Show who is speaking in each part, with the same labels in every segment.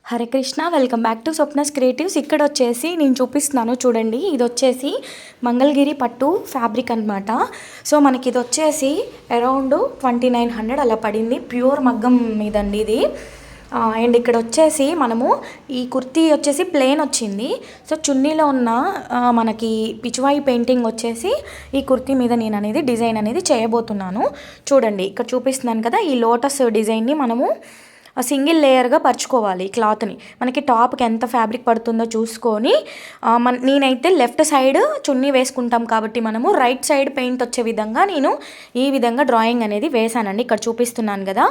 Speaker 1: Hare Krishna, welcome back to Swapna's creatives. ఇక్కడ వచ్చేసి నేను చూపిస్తున్నాను చూడండి. ఇది వచ్చేసి మంగళగిరి పట్టు ఫ్యాబ్రిక్ అనమాట. సో మనకి ఇది వచ్చేసి అరౌండ్ 2900 అలా పడింది. ప్యూర్ మగ్గం మీదండి ఇది. అండ్ ఇక్కడ వచ్చేసి మనము ఈ కుర్తీ వచ్చేసి ప్లెయిన్ వచ్చింది. సో చున్నీలో ఉన్న మనకి పిచ్వాయి పెయింటింగ్ వచ్చేసి ఈ కుర్తీ మీద నేను అనేది డిజైన్ అనేది చేయబోతున్నాను. చూడండి ఇక్కడ చూపిస్తున్నాను కదా, ఈ లోటస్ డిజైన్ని మనము సింగిల్ లేయర్గా పరుచుకోవాలి క్లాత్ని. మనకి టాప్కి ఎంత ఫ్యాబ్రిక్ పడుతుందో చూసుకొని నేనైతే లెఫ్ట్ సైడ్ చున్నీ వేసుకుంటాం కాబట్టి మనము రైట్ సైడ్ పెయింట్ వచ్చే విధంగా నేను ఈ విధంగా డ్రాయింగ్ అనేది వేసానండి. ఇక్కడ చూపిస్తున్నాను కదా,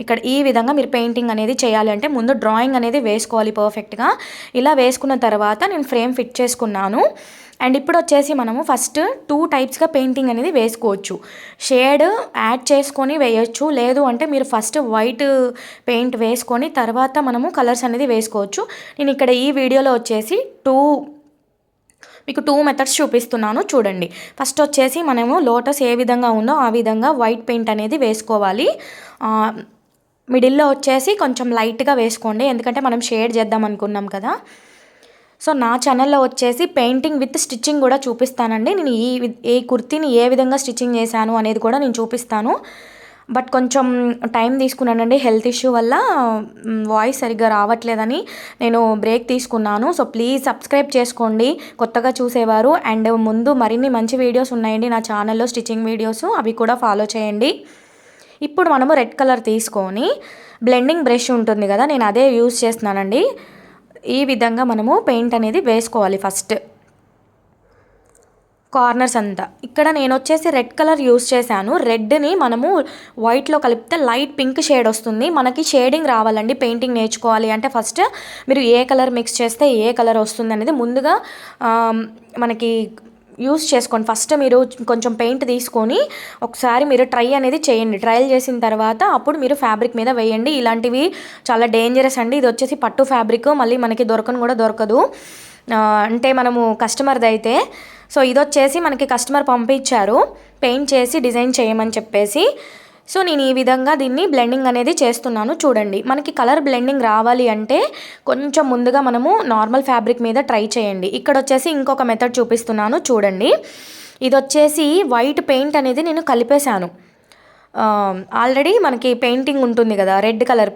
Speaker 1: ఇక్కడ ఈ విధంగా మీరు పెయింటింగ్ అనేది చేయాలి అంటే ముందు డ్రాయింగ్ అనేది వేసుకోవాలి పర్ఫెక్ట్గా. ఇలా వేసుకున్న తర్వాత నేను ఫ్రేమ్ ఫిట్ చేసుకున్నాను. అండ్ ఇప్పుడు వచ్చేసి మనము ఫస్ట్ 2 టైప్స్గా పెయింటింగ్ అనేది వేసుకోవచ్చు. షేడ్ యాడ్ చేసుకొని వేయచ్చు, లేదు అంటే మీరు ఫస్ట్ వైట్ పెయింట్ వేసుకొని తర్వాత మనము కలర్స్ అనేది వేసుకోవచ్చు. నేను ఇక్కడ ఈ వీడియోలో వచ్చేసి మీకు 2 మెథడ్స్ చూపిస్తున్నాను చూడండి. ఫస్ట్ వచ్చేసి మనము లోటస్ ఏ విధంగా ఉందో ఆ విధంగా వైట్ పెయింట్ అనేది వేసుకోవాలి. మిడిల్లో వచ్చేసి కొంచెం లైట్గా వేసుకోండి, ఎందుకంటే మనం షేడ్ చేద్దాం అనుకున్నాం కదా. సో నా ఛానల్లో వచ్చేసి పెయింటింగ్ విత్ స్టిచ్చింగ్ కూడా చూపిస్తానండి. నేను ఈ కుర్తీని ఏ విధంగా స్టిచ్చింగ్ చేశాను అనేది కూడా నేను చూపిస్తాను. బట్ కొంచెం టైం తీసుకున్నానండి, హెల్త్ ఇష్యూ వల్ల వాయిస్ సరిగ్గా రావట్లేదని నేను బ్రేక్ తీసుకున్నాను. సో ప్లీజ్ సబ్స్క్రైబ్ చేసుకోండి కొత్తగా చూసేవారు. అండ్ ముందు మరిన్ని మంచి వీడియోస్ ఉన్నాయండి నా ఛానల్లో, స్టిచ్చింగ్ వీడియోస్, అవి కూడా ఫాలో చేయండి. ఇప్పుడు మనము రెడ్ కలర్ తీసుకొని బ్లెండింగ్ బ్రష్ ఉంటుంది కదా, నేను అదే యూజ్ చేస్తున్నానండి. ఈ విధంగా మనము పెయింట్ అనేది వేసుకోవాలి. ఫస్ట్ కార్నర్స్ అంతా ఇక్కడ నేను వచ్చేసి రెడ్ కలర్ యూస్ చేశాను. రెడ్ని మనము వైట్లో కలిపితే లైట్ పింక్ షేడ్ వస్తుంది. మనకి షేడింగ్ రావాలండి పెయింటింగ్ నేర్చుకోవాలి అంటే ఫస్ట్ మీరు ఏ కలర్ మిక్స్ చేస్తే ఏ కలర్ వస్తుంది అనేది ముందుగా మనకి యూస్ చేసుకోండి. ఫస్ట్ మీరు కొంచెం పెయింట్ తీసుకొని ఒకసారి మీరు ట్రై అనేది చేయండి. ట్రయల్ చేసిన తర్వాత అప్పుడు మీరు ఫ్యాబ్రిక్ మీద వేయండి. ఇలాంటివి చాలా డేంజరస్ అండి. ఇది వచ్చేసి పట్టు ఫ్యాబ్రిక్, మళ్ళీ మనకి కూడా దొరకదు అంటే మనము కస్టమర్ది అయితే. సో ఇది వచ్చేసి మనకి కస్టమర్ పంపించారు పెయింట్ చేసి డిజైన్ చేయమని చెప్పేసి. సో నేను ఈ విధంగా దీన్ని బ్లెండింగ్ అనేది చేస్తున్నాను చూడండి. మనకి కలర్ బ్లెండింగ్ రావాలి అంటే కొంచెం ముందుగా మనము నార్మల్ ఫ్యాబ్రిక్ మీద ట్రై చేయండి. ఇక్కడ వచ్చేసి ఇంకొక మెథడ్ చూపిస్తున్నాను చూడండి. ఇది వచ్చేసి వైట్ పెయింట్ అనేది నేను కలిపేశాను. ఆల్రెడీ మనకి పెయింటింగ్ ఉంటుంది కదా, రెడ్ కలర్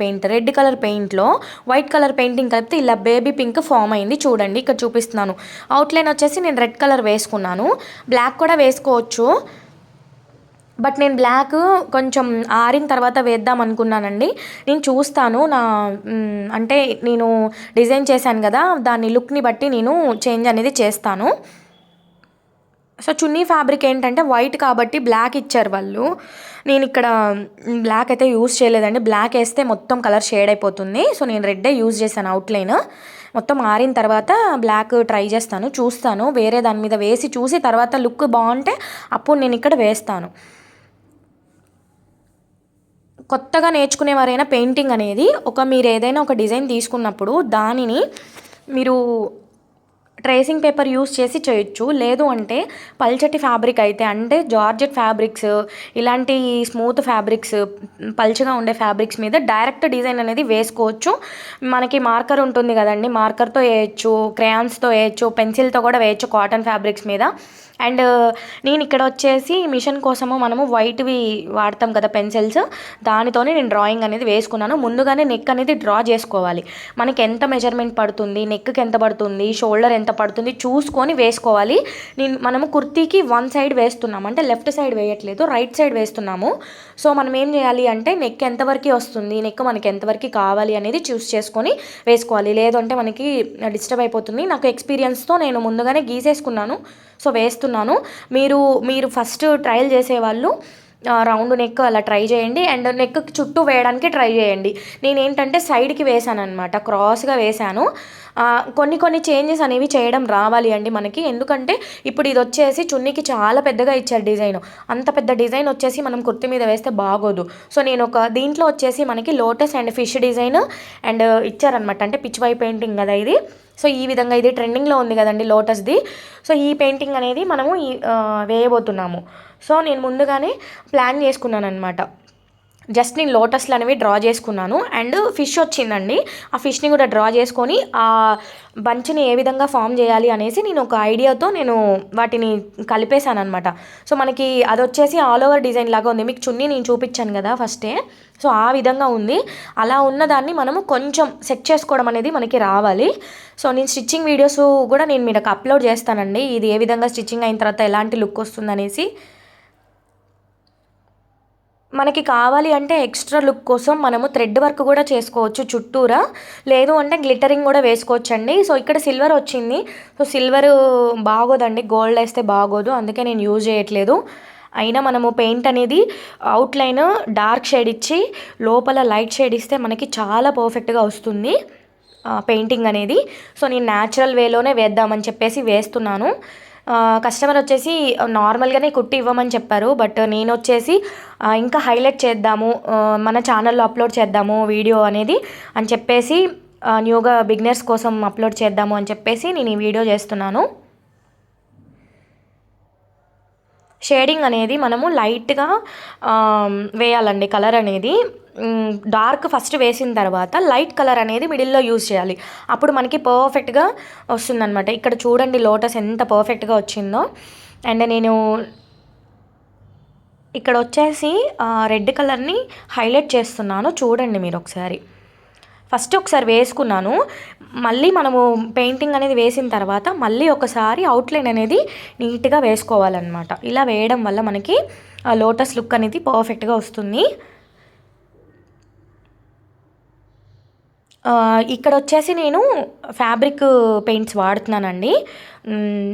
Speaker 1: పెయింట్లో వైట్ కలర్ పెయింటింగ్ కలిపితే ఇలా బేబీ పింక్ ఫామ్ అయింది చూడండి. ఇక్కడ చూపిస్తున్నాను. అవుట్లైన్ వచ్చేసి నేను రెడ్ కలర్ వేసుకున్నాను. బ్లాక్ కూడా వేసుకోవచ్చు, బట్ నేను బ్లాక్ కొంచెం ఆరిన తర్వాత వేద్దాం అనుకున్నానండి. నేను చూస్తాను అంటే నేను డిజైన్ చేశాను కదా, దాని లుక్ని బట్టి నేను చేంజ్ అనేది చేస్తాను. సో చున్నీ ఫ్యాబ్రిక్ ఏంటంటే వైట్ కాబట్టి బ్లాక్ ఇచ్చారు వాళ్ళు. నేను ఇక్కడ బ్లాక్ అయితే యూజ్ చేయలేదండి. బ్లాక్ వేస్తే మొత్తం కలర్ షేడ్ అయిపోతుంది. సో నేను రెడ్డే యూజ్ చేశాను. అవుట్లైన్ మొత్తం ఆరిన తర్వాత బ్లాక్ ట్రై చేస్తాను, చూస్తాను, వేరే దాని మీద వేసి చూసి తర్వాత లుక్ బాగుంటే అప్పుడు నేను ఇక్కడ వేస్తాను. కొత్తగా నేర్చుకునేవారైనా పెయింటింగ్ అనేది మీరు ఏదైనా ఒక డిజైన్ తీసుకున్నప్పుడు దానిని మీరు ట్రేసింగ్ పేపర్ యూస్ చేసి చేయొచ్చు, లేదు అంటే పల్చటి ఫ్యాబ్రిక్ అయితే అంటే జార్జెట్ ఫ్యాబ్రిక్స్, ఇలాంటి స్మూత్ ఫ్యాబ్రిక్స్, పల్చగా ఉండే ఫ్యాబ్రిక్స్ మీద డైరెక్ట్ డిజైన్ అనేది వేసుకోవచ్చు. మనకి మార్కర్ ఉంటుంది కదండి, మార్కర్తో వేయచ్చు, క్రేయాన్స్తో వేయచ్చు, పెన్సిల్తో కూడా వేయచ్చు కాటన్ ఫ్యాబ్రిక్స్ మీద. అండ్ నేను ఇక్కడ వచ్చేసి మిషన్ కోసము మనము వైట్వి వాడతాం కదా పెన్సిల్స్, దానితోనే నేను డ్రాయింగ్ అనేది వేసుకున్నాను. ముందుగానే నెక్ అనేది డ్రా చేసుకోవాలి. మనకి ఎంత మెజర్మెంట్ పడుతుంది, నెక్కి ఎంత పడుతుంది, షోల్డర్ ఎంత పడుతుంది చూసుకొని వేసుకోవాలి. మనము కుర్తీకి 1 సైడ్ వేస్తున్నాము అంటే లెఫ్ట్ సైడ్ వేయట్లేదు, రైట్ సైడ్ వేస్తున్నాము. సో మనం ఏం చేయాలి అంటే నెక్ ఎంతవరకు వస్తుంది, నెక్ మనకి ఎంతవరకు కావాలి అనేది చూస్ చేసుకొని వేసుకోవాలి, లేదు అంటే మనకి డిస్టర్బ్ అయిపోతుంది. నాకు ఎక్స్పీరియన్స్తో నేను ముందుగానే గీసేసుకున్నాను, సో వేస్తున్నాను. మీరు ఫస్ట్ ట్రయల్ చేసేవాళ్ళు రౌండ్ నెక్ అలా ట్రై చేయండి. అండ్ నెక్ చుట్టూ వేయడానికి ట్రై చేయండి. నేనేంటంటే సైడ్కి వేసాను అనమాట, క్రాస్గా వేసాను. కొన్ని చేంజెస్ అనేవి చేయడం రావాలి అండి మనకి, ఎందుకంటే ఇప్పుడు ఇది వచ్చేసి చున్నీకి చాలా పెద్దగా ఇచ్చారు డిజైన్. అంత పెద్ద డిజైన్ వచ్చేసి మనం కుర్తి మీద వేస్తే బాగోదు. సో నేను దీంట్లో వచ్చేసి మనకి lotus and fish design and ఇచ్చారనమాట, అంటే పిచ్ వై పెయింటింగ్ కదా ఇది. సో ఈ విధంగా ఇది ట్రెండింగ్లో ఉంది కదండి లోటస్ది. సో ఈ పెయింటింగ్ అనేది మనము వేయబోతున్నాము. సో నేను ముందుగానే ప్లాన్ చేసుకున్నాను అనమాట. జస్ట్ నేను లోటస్లు అనేవి డ్రా చేసుకున్నాను. అండ్ ఫిష్ వచ్చిందండి, ఆ ఫిష్ని కూడా డ్రా చేసుకొని ఆ బంచ్ని ఏ విధంగా ఫామ్ చేయాలి అనేసి నేను ఒక ఐడియాతో నేను వాటిని కలిపేశాను అనమాట. సో మనకి అది వచ్చేసి ఆల్ ఓవర్ డిజైన్ లాగా ఉంది. మీకు చున్నీ నేను చూపించాను కదా ఫస్టే, సో ఆ విధంగా ఉంది. అలా ఉన్నదాన్ని మనము కొంచెం సెట్ చేసుకోవడం అనేది మనకి రావాలి. సో నేను స్టిచ్చింగ్ వీడియోస్ కూడా నేను మీకు అప్లోడ్ చేస్తానండి, ఇది ఏ విధంగా స్టిచ్చింగ్ అయిన తర్వాత ఎలాంటి లుక్ వస్తుందనేసి. మనకి కావాలి అంటే ఎక్స్ట్రా లుక్ కోసం మనము థ్రెడ్ వర్క్ కూడా చేసుకోవచ్చు చుట్టూరా, లేదు అంటే గ్లిటరింగ్ కూడా వేసుకోవచ్చండి. సో ఇక్కడ సిల్వర్ వచ్చింది, సో సిల్వర్ బాగోదండి, గోల్డ్ వేస్తే బాగోదు, అందుకే నేను యూజ్ చేయట్లేదు. అయినా మనము పెయింట్ అనేది అవుట్లైన్ డార్క్ షేడ్ ఇచ్చి లోపల లైట్ షేడ్ ఇస్తే మనకి చాలా పర్ఫెక్ట్గా వస్తుంది పెయింటింగ్ అనేది. సో నేను న్యాచురల్ వేలోనే వేద్దామని చెప్పేసి వేస్తున్నాను. కస్టమర్ వచ్చేసి నార్మల్గానే కుట్టి ఇవ్వమని చెప్పారు, బట్ నేను వచ్చేసి ఇంకా హైలైట్ చేద్దాము, మన ఛానల్లో అప్లోడ్ చేద్దాము వీడియో అనేది అని చెప్పేసి, న్యూగా బిగినర్స్ కోసం అప్లోడ్ చేద్దాము అని చెప్పేసి నేను ఈ వీడియో చేస్తున్నాను. షేడింగ్ అనేది మనము లైట్గా వేయాలండి, కలర్ అనేది డార్క్ ఫస్ట్ వేసిన తర్వాత లైట్ కలర్ అనేది మిడిల్లో యూజ్ చేయాలి, అప్పుడు మనకి పర్ఫెక్ట్గా వస్తుందన్నమాట. ఇక్కడ చూడండి లోటస్ ఎంత పర్ఫెక్ట్గా వచ్చిందో. అండ్ నేను ఇక్కడ వచ్చేసి రెడ్ కలర్ని హైలైట్ చేస్తున్నాను, చూడండి మీరు ఒకసారి. ఫస్ట్ ఒకసారి వేసుకున్నాను, మళ్ళీ మనము పెయింటింగ్ అనేది వేసిన తర్వాత మళ్ళీ ఒకసారి అవుట్లైన్ అనేది నీట్గా వేసుకోవాలన్నమాట. ఇలా వేయడం వల్ల మనకి లోటస్ లుక్ అనేది పర్ఫెక్ట్గా వస్తుంది. ఇక్కడ వచ్చేసి నేను ఫ్యాబ్రిక్ పెయింట్స్ వాడుతున్నానండి.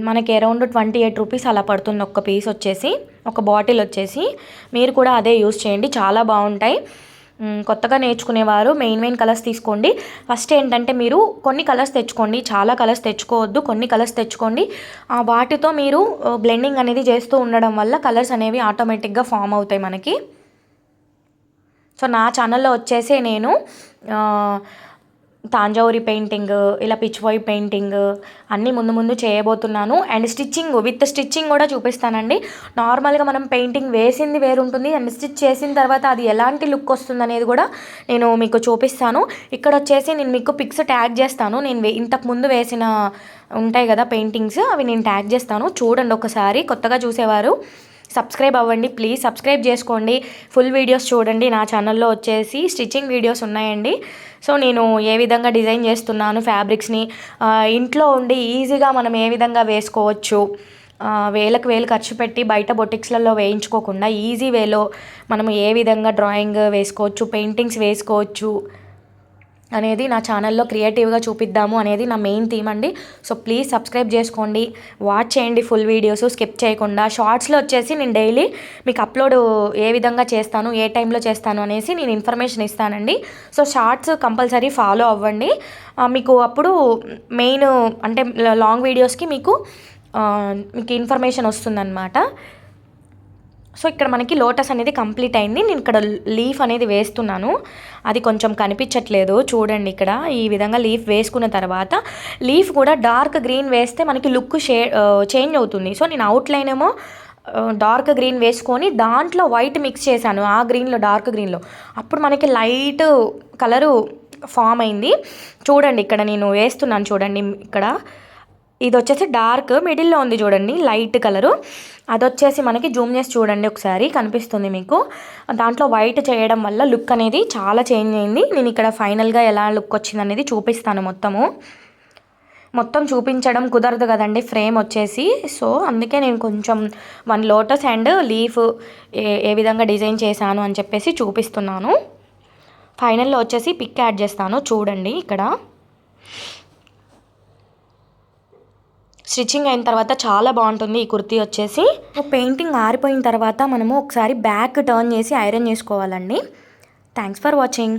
Speaker 1: మనకి అరౌండ్ 28 రూపీస్ అలా పడుతుంది ఒక్క పీస్ వచ్చేసి, ఒక బాటిల్ వచ్చేసి. మీరు కూడా అదే యూస్ చేయండి, చాలా బాగుంటాయి. కొత్తగా నేర్చుకునేవారు మెయిన్ కలర్స్ తీసుకోండి. ఫస్ట్ ఏంటంటే మీరు కొన్ని కలర్స్ తెచ్చుకోండి, చాలా కలర్స్ తెచ్చుకోవద్దు, కొన్ని కలర్స్ తెచ్చుకోండి. వాటితో మీరు బ్లెండింగ్ అనేది చేస్తూ ఉండడం వల్ల కలర్స్ అనేవి ఆటోమేటిక్గా ఫామ్ అవుతాయి మనకి. సో నా ఛానల్లో వచ్చేసి నేను తాంజావూరి పెయింటింగ్, ఇలా పిచ్వాయ్ పెయింటింగ్ అన్నీ ముందు చేయబోతున్నాను. అండ్ విత్ స్టిచ్చింగ్ కూడా చూపిస్తానండి. నార్మల్గా మనం పెయింటింగ్ వేసింది వేరుంటుంది, అండ్ స్టిచ్ చేసిన తర్వాత అది ఎలాంటి లుక్ వస్తుంది అనేది కూడా నేను మీకు చూపిస్తాను. ఇక్కడ వచ్చేసి నేను మీకు పిక్స్ ట్యాగ్ చేస్తాను, నేను ఇంతకుముందు వేసిన ఉంటాయి కదా పెయింటింగ్స్, అవి నేను ట్యాగ్ చేస్తాను, చూడండి ఒకసారి. కొత్తగా చూసేవారు సబ్స్క్రైబ్ అవ్వండి ప్లీజ్, సబ్స్క్రైబ్ చేసుకోండి, ఫుల్ వీడియోస్ చూడండి. నా ఛానల్లో వచ్చేసి స్టిచ్చింగ్ వీడియోస్ ఉన్నాయండి. సో నేను ఏ విధంగా డిజైన్ చేస్తున్నాను ఫ్యాబ్రిక్స్ని, ఇంట్లో ఉండి ఈజీగా మనం ఏ విధంగా వేసుకోవచ్చు, వేలకు వేలు ఖర్చు పెట్టి బయట బొటిక్స్లలో వేయించుకోకుండా ఈజీ వేలో మనం ఏ విధంగా డ్రాయింగ్ వేసుకోవచ్చు, పెయింటింగ్స్ వేసుకోవచ్చు అనేది నా ఛానల్లో క్రియేటివ్గా చూపిద్దాము అనేది నా మెయిన్ థీమ్ అండి. సో ప్లీజ్ సబ్స్క్రైబ్ చేసుకోండి, వాచ్ చేయండి ఫుల్ వీడియోస్ స్కిప్ చేయకుండా. షార్ట్స్లో వచ్చేసి నేను డైలీ మీకు అప్లోడ్ ఏ విధంగా చేస్తాను, ఏ టైంలో చేస్తాను అనేసి నేను ఇన్ఫర్మేషన్ ఇస్తానండి. సో షార్ట్స్ కంపల్సరీ ఫాలో అవ్వండి, మీకు అప్పుడు మెయిన్ అంటే లాంగ్ వీడియోస్కి మీకు ఇన్ఫర్మేషన్ వస్తుందన్నమాట. సో ఇక్కడ మనకి లోటస్ అనేది కంప్లీట్ అయింది. నేను ఇక్కడ లీఫ్ అనేది వేస్తున్నాను, అది కొంచెం కనిపించట్లేదు చూడండి. ఇక్కడ ఈ విధంగా లీఫ్ వేసుకున్న తర్వాత లీఫ్ కూడా డార్క్ గ్రీన్ వేస్తే మనకి లుక్ చేంజ్ అవుతుంది. సో నేను అవుట్లైన్ ఏమో డార్క్ గ్రీన్ వేసుకొని దాంట్లో వైట్ మిక్స్ చేశాను, ఆ గ్రీన్లో డార్క్ గ్రీన్లో, అప్పుడు మనకి లైట్ కలరు ఫామ్ అయింది. చూడండి ఇక్కడ నేను వేస్తున్నాను చూడండి, ఇక్కడ ఇది వచ్చేసి డార్క్ మిడిల్లో ఉంది చూడండి లైట్ కలరు, అది వచ్చేసి మనకి జూమ్ చేసి చూడండి ఒకసారి కనిపిస్తుంది మీకు. దాంట్లో వైట్ చేయడం వల్ల లుక్ అనేది చాలా చేంజ్ అయింది. నేను ఇక్కడ ఫైనల్గా ఎలా లుక్ వచ్చింది అనేది చూపిస్తాను. మొత్తం చూపించడం కుదరదు కదండి ఫ్రేమ్ వచ్చేసి, సో అందుకే నేను కొంచెం 1 లోటస్ అండ్ లీఫ్ ఏ విధంగా డిజైన్ చేశాను అని చెప్పేసి చూపిస్తున్నాను. ఫైనల్లో వచ్చేసి పిక్ యాడ్ చేస్తాను చూడండి. ఇక్కడ స్టిచ్చింగ్ అయిన తర్వాత చాలా బాగుంటుంది ఈ కుర్తీ వచ్చేసి. పెయింటింగ్ ఆరిపోయిన తర్వాత మనము ఒకసారి బ్యాక్ టర్న్ చేసి ఐరన్ చేసుకోవాలండి. Thanks for watching.